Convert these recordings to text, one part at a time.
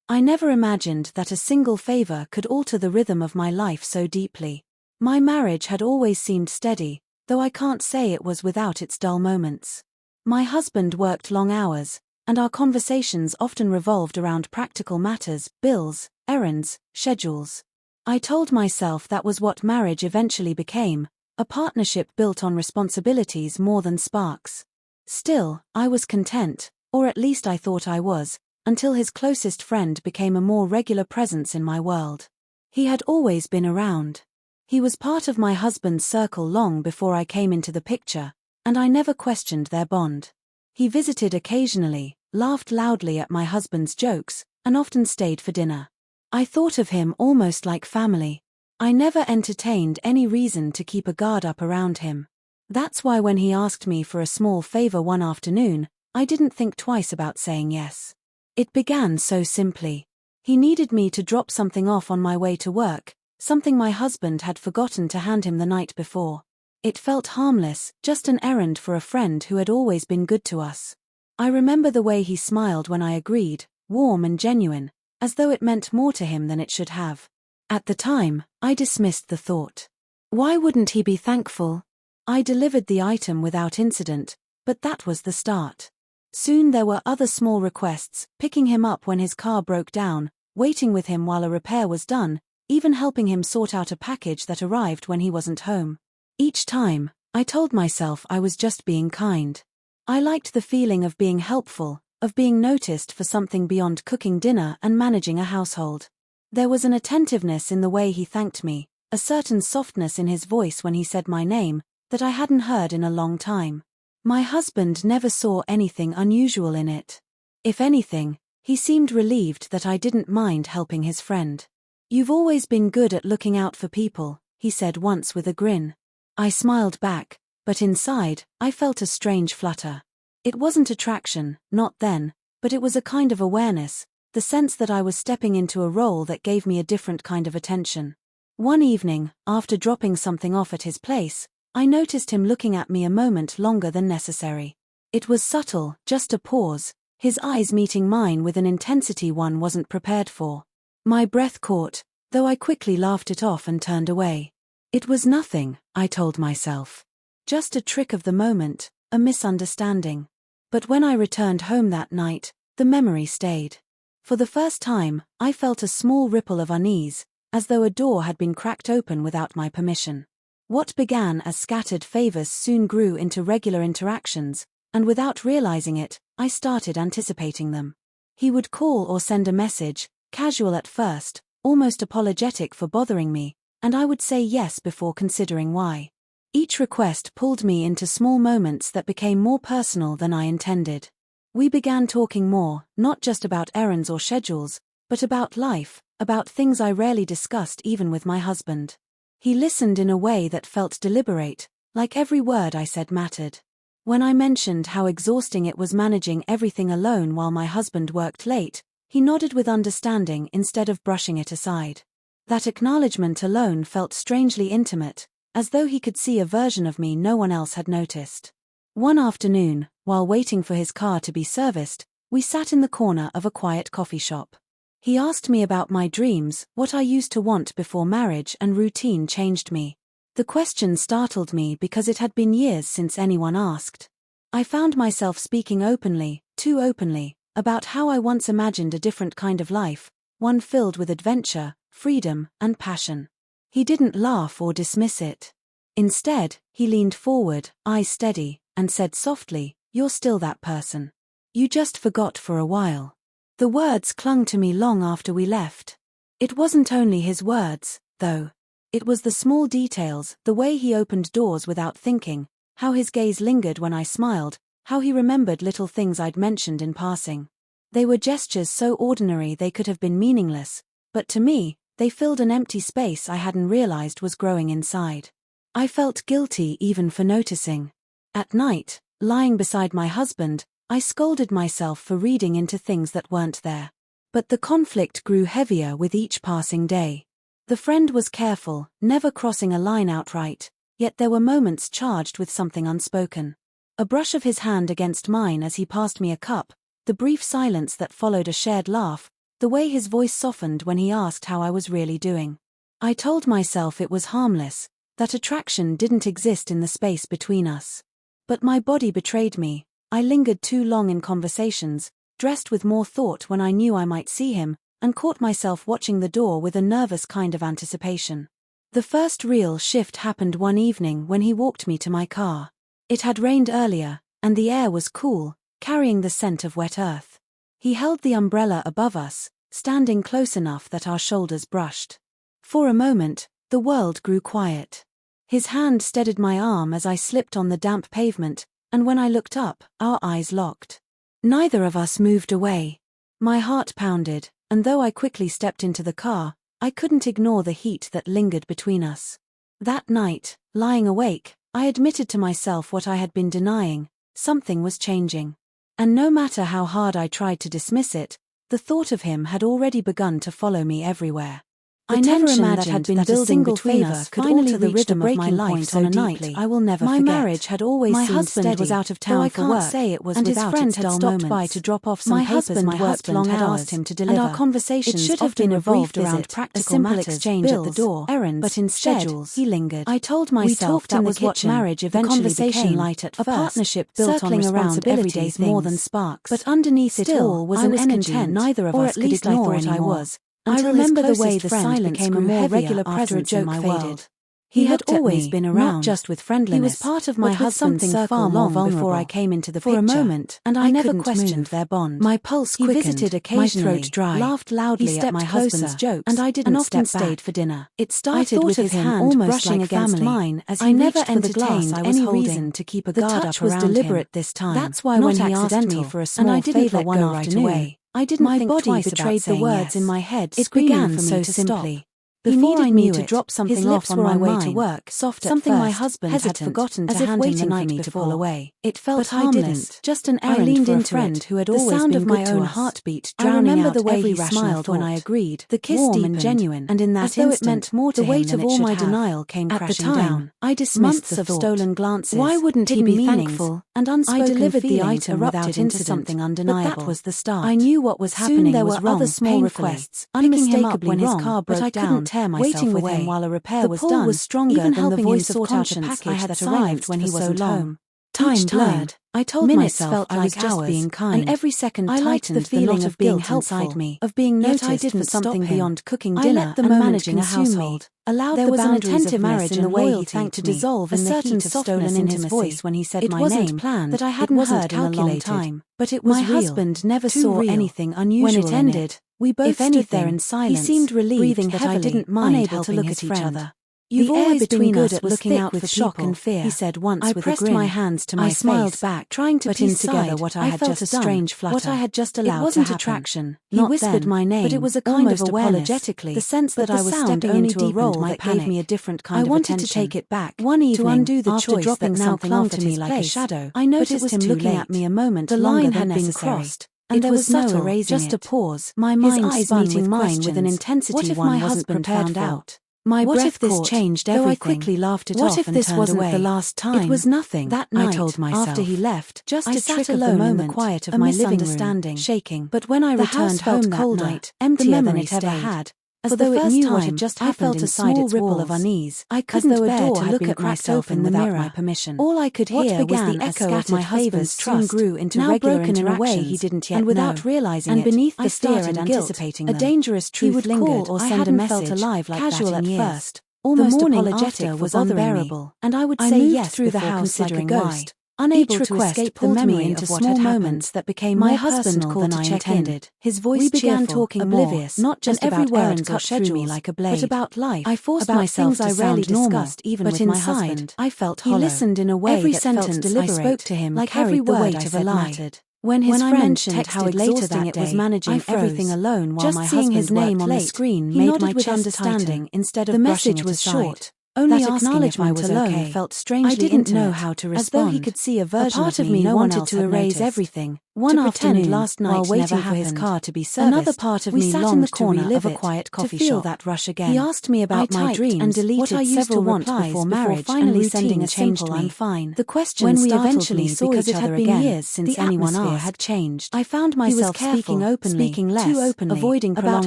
I never imagined that a single favor could alter the rhythm of my life so deeply. My marriage had always seemed steady, though I can't say it was without its dull moments. My husband worked long hours, and our conversations often revolved around practical matters, bills, errands, schedules. I told myself that was what marriage eventually became, a partnership built on responsibilities more than sparks. Still, I was content, or at least I thought I was, until his closest friend became a more regular presence in my world. He had always been around. He was part of my husband's circle long before I came into the picture, and I never questioned their bond. He visited occasionally, laughed loudly at my husband's jokes, and often stayed for dinner. I thought of him almost like family. I never entertained any reason to keep a guard up around him. That's why when he asked me for a small favor one afternoon, I didn't think twice about saying yes. It began so simply. He needed me to drop something off on my way to work, something my husband had forgotten to hand him the night before. It felt harmless, just an errand for a friend who had always been good to us. I remember the way he smiled when I agreed, warm and genuine, as though it meant more to him than it should have. At the time, I dismissed the thought. Why wouldn't he be thankful? I delivered the item without incident, but that was the start. Soon there were other small requests, picking him up when his car broke down, waiting with him while a repair was done, even helping him sort out a package that arrived when he wasn't home. Each time, I told myself I was just being kind. I liked the feeling of being helpful, of being noticed for something beyond cooking dinner and managing a household. There was an attentiveness in the way he thanked me, a certain softness in his voice when he said my name, that I hadn't heard in a long time. My husband never saw anything unusual in it. If anything, he seemed relieved that I didn't mind helping his friend. "You've always been good at looking out for people," he said once with a grin. I smiled back, but inside, I felt a strange flutter. It wasn't attraction, not then, but it was a kind of awareness, the sense that I was stepping into a role that gave me a different kind of attention. One evening, after dropping something off at his place, I noticed him looking at me a moment longer than necessary. It was subtle, just a pause, his eyes meeting mine with an intensity one wasn't prepared for. My breath caught, though I quickly laughed it off and turned away. It was nothing, I told myself. Just a trick of the moment, a misunderstanding. But when I returned home that night, the memory stayed. For the first time, I felt a small ripple of unease, as though a door had been cracked open without my permission. What began as scattered favors soon grew into regular interactions, and without realizing it, I started anticipating them. He would call or send a message, casual at first, almost apologetic for bothering me, and I would say yes before considering why. Each request pulled me into small moments that became more personal than I intended. We began talking more, not just about errands or schedules, but about life, about things I rarely discussed even with my husband. He listened in a way that felt deliberate, like every word I said mattered. When I mentioned how exhausting it was managing everything alone while my husband worked late, he nodded with understanding instead of brushing it aside. That acknowledgement alone felt strangely intimate, as though he could see a version of me no one else had noticed. One afternoon, while waiting for his car to be serviced, we sat in the corner of a quiet coffee shop. He asked me about my dreams, what I used to want before marriage and routine changed me. The question startled me because it had been years since anyone asked. I found myself speaking openly, too openly, about how I once imagined a different kind of life, one filled with adventure, freedom, and passion. He didn't laugh or dismiss it. Instead, he leaned forward, eyes steady, and said softly, "You're still that person. You just forgot for a while." The words clung to me long after we left. It wasn't only his words, though. It was the small details, the way he opened doors without thinking, how his gaze lingered when I smiled, how he remembered little things I'd mentioned in passing. They were gestures so ordinary they could have been meaningless, but to me, they filled an empty space I hadn't realized was growing inside. I felt guilty even for noticing. At night, lying beside my husband, I scolded myself for reading into things that weren't there. But the conflict grew heavier with each passing day. The friend was careful, never crossing a line outright, yet there were moments charged with something unspoken. A brush of his hand against mine as he passed me a cup, the brief silence that followed a shared laugh, the way his voice softened when he asked how I was really doing. I told myself it was harmless, that attraction didn't exist in the space between us. But my body betrayed me. I lingered too long in conversations, dressed with more thought when I knew I might see him, and caught myself watching the door with a nervous kind of anticipation. The first real shift happened one evening when he walked me to my car. It had rained earlier, and the air was cool, carrying the scent of wet earth. He held the umbrella above us, standing close enough that our shoulders brushed. For a moment, the world grew quiet. His hand steadied my arm as I slipped on the damp pavement, and when I looked up, our eyes locked. Neither of us moved away. My heart pounded, and though I quickly stepped into the car, I couldn't ignore the heat that lingered between us. That night, lying awake, I admitted to myself what I had been denying: something was changing. And no matter how hard I tried to dismiss it, the thought of him had already begun to follow me everywhere. I never imagined that a single favor could alter the rhythm of my life so deeply. I will never forget. My marriage had always seemed steady. My husband was out of town for work, say it was, and his friend had stopped by to drop off some papers my husband had asked him to deliver. And our conversations should have been revolved around practical matters, exchange bills, at the door, errands, but instead he lingered. I told myself that was what marriage eventually became, light at first, a partnership built on responsibilities more than sparks. But underneath it all was an energy neither of us could ignore anymore. I remember the way the silence became a more regular presence in my world. He had always been around, not just with friendliness. He was part of my husband's circle long before I came into the picture. For a moment, and I never questioned their bond. My pulse quickened, he visited occasionally, my throat dry, laughed loudly at my husband's jokes, and I didn't often stayed for dinner. It started with his hand almost brushing against mine as he reached for the glass I was holding. Reason to keep a guard up around him. The touch was deliberate this time. That's why when he asked me for a small favor one afternoon, I didn't think twice about the words in my head. It began so simply. Before I knew to drop something off on my way to work, soft something my husband had forgotten to hand him the night before. To pull away. It felt harmless, just an errand for a friend who had always been good to us. The sound of my own heartbeat drowning out every rational thought. When I agreed, the kiss warm and genuine, and in that instant, it meant more to the weight of all my denial came crashing down. I dismissed the thought. Months of stolen glances. Why wouldn't he be thankful? And unspoken I delivered the item erupted into something undeniable. But that was the start. I knew what was happening. Soon there were other small requests, unmistakably when his car broke down. Waiting with him while a repair was done, was stronger even than the voice of conscience I had arrived when he wasn't home. Time blurred. I told myself I was just being kind, and every second tightened the feeling of being helpful, of being noticed for something beyond cooking dinner and managing a household. There was an attentiveness in the way he thanked to dissolve in the heat of stolen intimacy when he said my name that I hadn't heard in a long time, but it was real. My husband never saw anything unusual when it ended. We both stood there in silence. He seemed relieved that I didn't mind unable to look at each other. You've always been good at looking out for shock and fear, he said once with a grin. I pressed my hands to my face. I smiled back, trying to piece together what I had just done, strange flutter. What I had just allowed to happen. It wasn't attraction. He whispered my name, but it was a kind of apologetically, the sense that I was stepping into a role that gave me a different kind of attention. I wanted to take it back. One evening, to undo the choice that now clung to me like a shadow, I noticed him looking at me a moment longer than necessary. And there was no erasing just a pause, my mind spun with mine with an intensity one wasn't prepared out. What if this changed everything? Though I quickly laughed it off and turned away. What if this wasn't the last time? It was nothing. That night, I told myself. After he left, just a trick of the moment, in the quiet of my living room, shaking. But when I returned home that night, emptier than it ever had, as though it knew what had just happened, I felt a small ripple of unease. I couldn't bear to look at myself in the mirror without my permission. All I could hear was the echo of my husband's trust, grew into now broken in a way he didn't yet know, and without realizing it, beneath the fear and anticipating them, a dangerous truth lingered. I hadn't felt alive like that in years. Almost apologetic was unbearable, and I would say yes through the house like a ghost. Unable to escape the memory into small moments that became my husband called to check in. His voice we began talking oblivious, not just about errands or schedules, like a blade, but about life. I forced myself to sound normal, even with my husband. I felt hollow. He listened in a way every that sentence felt deliberate, I spoke to him like every word I said mattered. When his friend texted how exhausting it was managing everything alone while my husband his name on the screen made my chest understanding instead of the message was short. Only asking if I was alone felt strangely intimate. I didn't know how to respond. As though he could see a version of me no one else had noticed. Everything, One pretend afternoon, last night while waiting never for his happened. car to be serviced, Another part of we me sat in longed the corner to relive of a it, quiet coffee to feel shop. that rush again. He asked me about I my typed dreams, and deleted what I used to several want replies before before marriage, finally and sending sending a a simple simple "I'm fine." The question When we startled eventually me saw because each it other had been again, years since the anyone atmosphere asked. had changed. I found He was myself careful, speaking openly, speaking less, too openly, avoiding about prolonged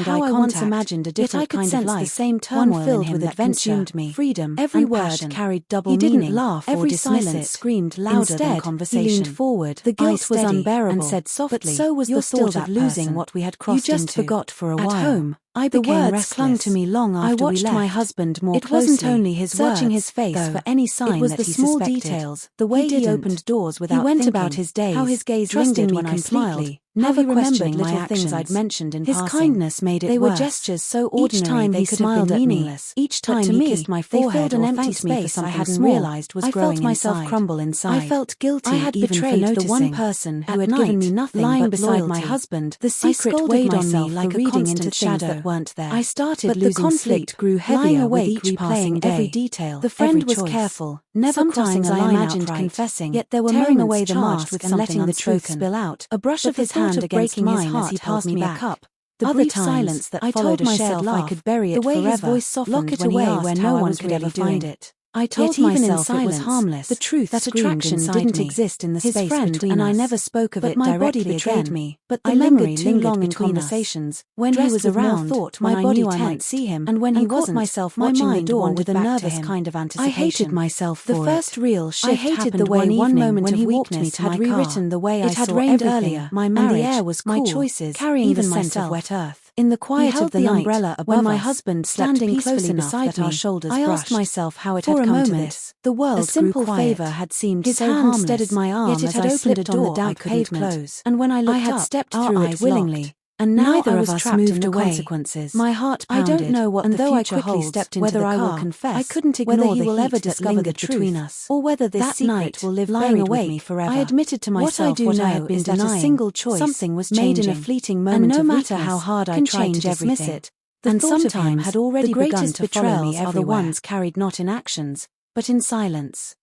how eye I once contact, imagined a yet I different could kind of sense the life, same one turmoil in filled him with that adventure, consumed me. freedom, Every and word passion. carried double He didn't meaning. laugh or Every dismiss silence it. screamed louder than Instead, conversation. he leaned forward, The guilt eyes was steady, unbearable, and said softly, but so was "You're the still thought of that losing person what we had you crossed just into. forgot for a At while." home, I The became words restless. clung to me long I after we watched left. my husband more It closely, wasn't only his searching words, his face though. for any sign It was that the he small suspected. details, The way he he didn't. opened doors without He went thinking, about his days, how his gaze trusting lingered me when I completely, smiled, never how he remembered questioned little my things I'd actions. mentioned in His passing. kindness made it They were worse. gestures so Each ordinary time they he could have smiled been at me, meaningless. each But time to he me, kissed my they forehead filled an or empty thanked me for space I something hadn't small, realized was I growing felt myself inside. crumble inside. I felt guilty I had even betrayed for the one noticing. person who At had night, given me nothing lying but beside my loyalty. husband, The I secret scolded weighed on myself me for like a reading into constant things shadow. that weren't there. I started But the losing conflict sleep, grew lying heavier awake with each passing replaying every day. detail, The friend every was choice. careful, never Sometimes crossing a I line imagined outright, confessing, yet there were tearing moments away the charged mask with and something letting the truth unspoken. spill out. A brush But of the his thought hand of against breaking his mine heart as he held passed me me back. the cup. The Other brief times, silence that I followed told a myself shared I laugh, could bury the it way forever, his voice lock softened it when he away asked where how no I one was could really ever find doing. it. I told Yet even in myself it was silence, harmless, the truth that screamed attraction inside didn't me. exist in the His space friend between and I us. never spoke of But it my directly body betrayed again. me. But I the memory lingered too lingered long in between us. conversations, when he Dressed was with more around, thought when when I I knew knew I I might might, see him, and when he caught wasn't, myself my watching the mind door wandered with a back to nervous him. kind of I anticipation. hated myself The for first it. real I shift hated happened the way one one evening moment when of he walked me weakness to had my car. rewritten the way I It had saw rained everything, earlier, my and marriage, the air was my cool, choices, carrying even the scent myself. of wet earth. In the He quiet held of the the night, umbrella when above my us, husband slept standing peacefully close enough beside that our me, shoulders I brushed. asked myself how it For had a come to moment, this. the world A simple grew quiet. favor had seemed His so hand harmless, steadied my arm yet it as had I opened slipped a door on the damp I couldn't pavement, close. and when I looked I had up, stepped our through it eyes willingly, locked. and now Neither I of was us trapped in moved the away. consequences. My heart I pounded, don't know what and the though I future quickly holds, stepped into whether the I will car, confess, I couldn't whether ignore he the will ever heat that discover lingered the truth, between us. or whether this That secret night, will live lying buried with me awake, forever. I admitted to What I myself do what I know had been is that a denying. single choice, Something was made in a changing. fleeting And moment no of matter weakness, how hard I can tried change to dismiss everything. it, the And thought of him sometimes had already the begun greatest to follow me betrayals are the everywhere. ones carried not in actions, but in silence.